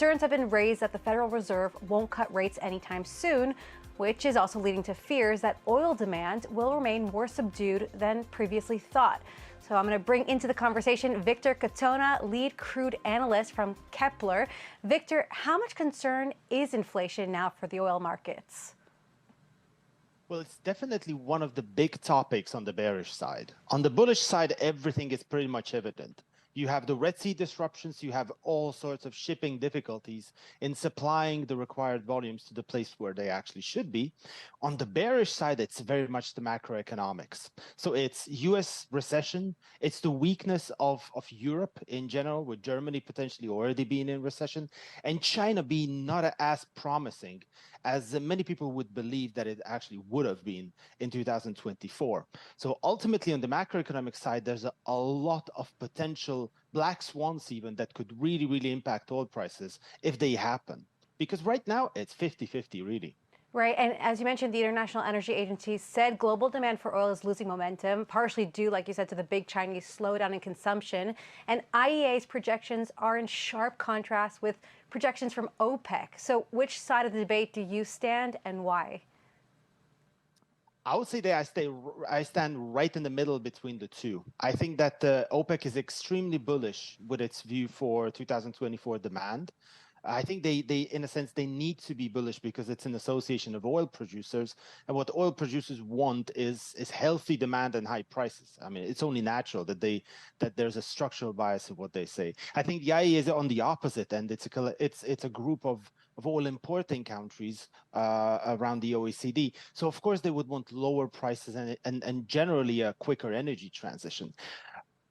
Concerns have been raised that the Federal Reserve won't cut rates anytime soon, which is also leading to fears that oil demand will remain more subdued than previously thought. So I'm going to bring into the conversation Viktor Katona, lead crude analyst from Kpler. Victor, how much concern is inflation now for the oil markets? Well, it's definitely one of the big topics on the bearish side. On the bullish side, everything is pretty much evident. You have the Red Sea disruptions, you have all sorts of shipping difficulties in supplying the required volumes to the place where they actually should be. On the bearish side, it's very much the macroeconomics. So it's US recession, it's the weakness of Europe in general, with Germany potentially already being in recession, and China being not as promising as many people would believe that it actually would have been in 2024. So ultimately, on the macroeconomic side, there's a lot of potential black swans even that could really, really impact oil prices if they happen. Because right now, it's 50-50, really. Right. And as you mentioned, the International Energy Agency said global demand for oil is losing momentum, partially due, like you said, to the big Chinese slowdown in consumption. And IEA's projections are in sharp contrast with projections from OPEC. So which side of the debate do you stand and why? I would say that I stand right in the middle between the two. I think that OPEC is extremely bullish with its view for 2024 demand. I think they in a sense, they need to be bullish because it's an association of oil producers, and what oil producers want is healthy demand and high prices. I mean, it's only natural that there's a structural bias in what they say. I think the IEA is on the opposite end. It's a group of oil importing countries around the OECD. So of course they would want lower prices and generally a quicker energy transition.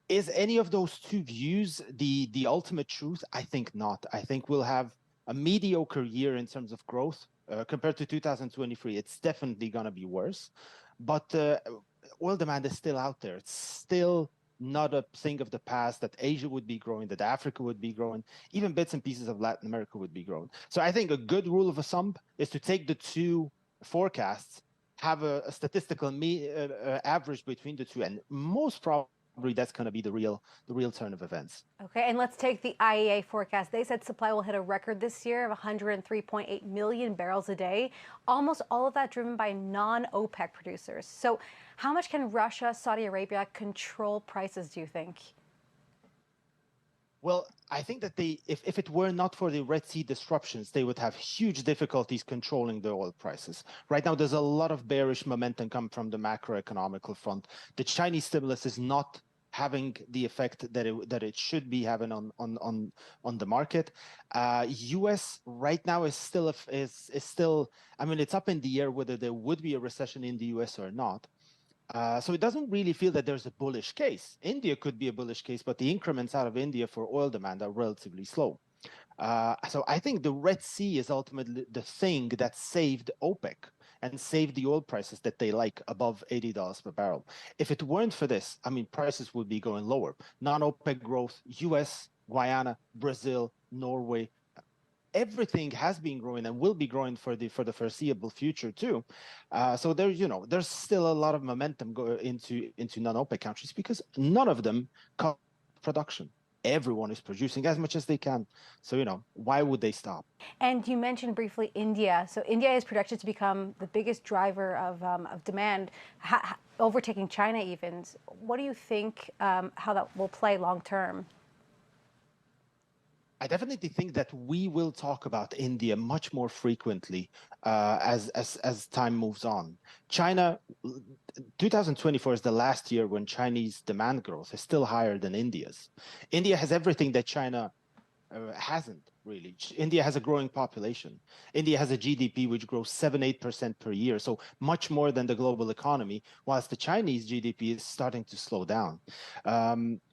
Is any of those two views the ultimate truth? I think not. I think we'll have a mediocre year in terms of growth compared to 2023. It's definitely going to be worse, but oil demand is still out there. It's still not a thing of the past that Asia would be growing, that Africa would be growing, even bits and pieces of Latin America would be growing. So I think a good rule of thumb is to take the two forecasts, have a statistical average between the two, and most probably that's going to be the real turn of events. Okay, and let's take the IEA forecast. They said supply will hit a record this year of 103.8 million barrels a day, almost all of that driven by non-OPEC producers. So how much can Russia, Saudi Arabia control prices, do you think? Well, I think that if it were not for the Red Sea disruptions, they would have huge difficulties controlling the oil prices. Right now, there's a lot of bearish momentum come from the macroeconomical front. The Chinese stimulus is not having the effect that it should be having on the market. US right now is still I mean, it's up in the air whether there would be a recession in the US or not. So it doesn't really feel that there's a bullish case. India could be a bullish case, but the increments out of India for oil demand are relatively slow. So I think the Red Sea is ultimately the thing that saved OPEC and saved the oil prices that they like above $80 per barrel. If it weren't for this, I mean, prices would be going lower. Non-OPEC growth, US, Guyana, Brazil, Norway, everything has been growing and will be growing for the foreseeable future too. So there's still a lot of momentum into non-OPEC countries because none of them cut production. Everyone is producing as much as they can. So, why would they stop? And you mentioned briefly India. So India is projected to become the biggest driver of demand, overtaking China even. What do you think how that will play long term? I definitely think that we will talk about India much more frequently as time moves on. China, 2024 is the last year when Chinese demand growth is still higher than India's. India has everything that China hasn't really. India has a growing population. India has a GDP which grows 7-8% per year, so much more than the global economy, whilst the Chinese GDP is starting to slow down.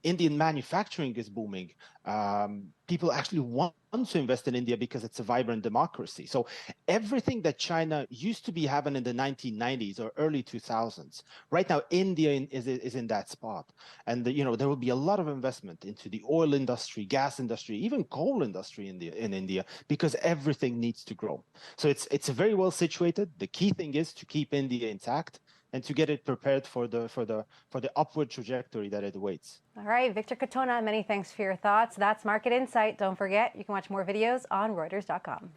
Indian manufacturing is booming. People actually want to invest in India because it's a vibrant democracy. So everything that China used to be having in the 1990s or early 2000s, right now India is in that spot. And there will be a lot of investment into the oil industry, gas industry, even coal industry in India, because everything needs to grow. So it's very well situated. The key thing is to keep India intact, and to get it prepared for the upward trajectory that it awaits. All right, Viktor Katona, many thanks for your thoughts. That's Market Insight. Don't forget, you can watch more videos on Reuters.com.